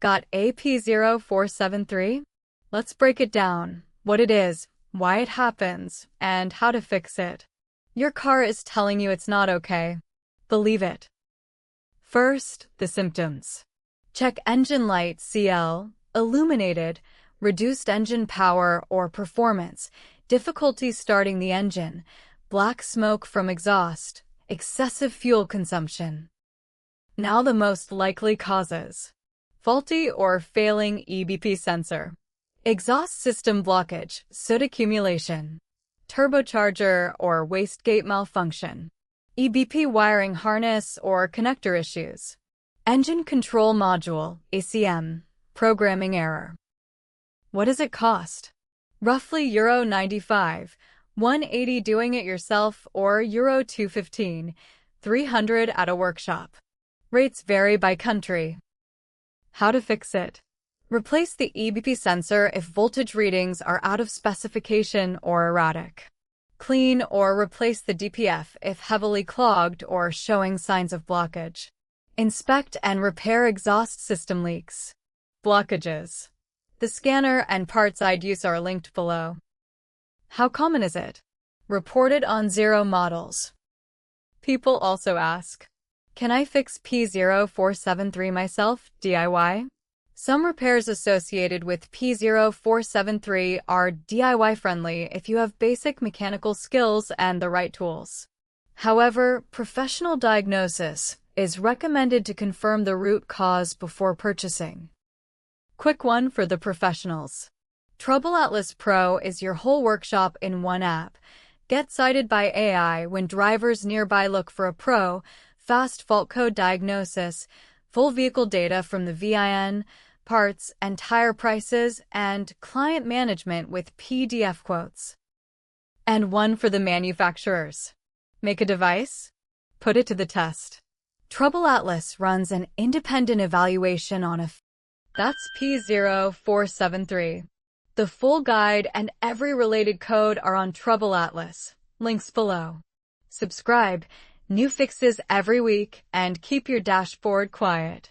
Got AP0473? Let's break it down, what it is, why it happens, and how to fix it. Your car is telling you it's not okay. Believe it. First, the symptoms. Check engine light CL, illuminated, reduced engine power or performance, difficulty starting the engine, black smoke from exhaust, excessive fuel consumption. Now the most likely causes. Faulty or failing EBP sensor. Exhaust system blockage, soot accumulation. Turbocharger or wastegate malfunction. EBP wiring harness or connector issues. Engine control module, ACM, programming error. What does it cost? Roughly €95, €180 doing it yourself, or €215, €300 at a workshop. Rates vary by country. How to fix it. Replace the EBP sensor if voltage readings are out of specification or erratic. Clean or replace the DPF if heavily clogged or showing signs of blockage. Inspect and repair exhaust system leaks. Blockages. The scanner and parts I'd use are linked below. How common is it? Reported on 0 models. People also ask, can I fix P0473 myself, DIY? Some repairs associated with P0473 are DIY friendly if you have basic mechanical skills and the right tools. However, professional diagnosis is recommended to confirm the root cause before purchasing. Quick one for the professionals. TroubleAtlas Pro is your whole workshop in one app. Get cited by AI when drivers nearby look for a pro, fast fault code diagnosis, full vehicle data from the VIN, parts and tire prices, and client management with PDF quotes. And one for the manufacturers. Make a device? Put it to the test. TroubleAtlas runs an independent evaluation on that's P0473. The full guide and every related code are on TroubleAtlas. Links below. Subscribe. New fixes every week, and keep your dashboard quiet.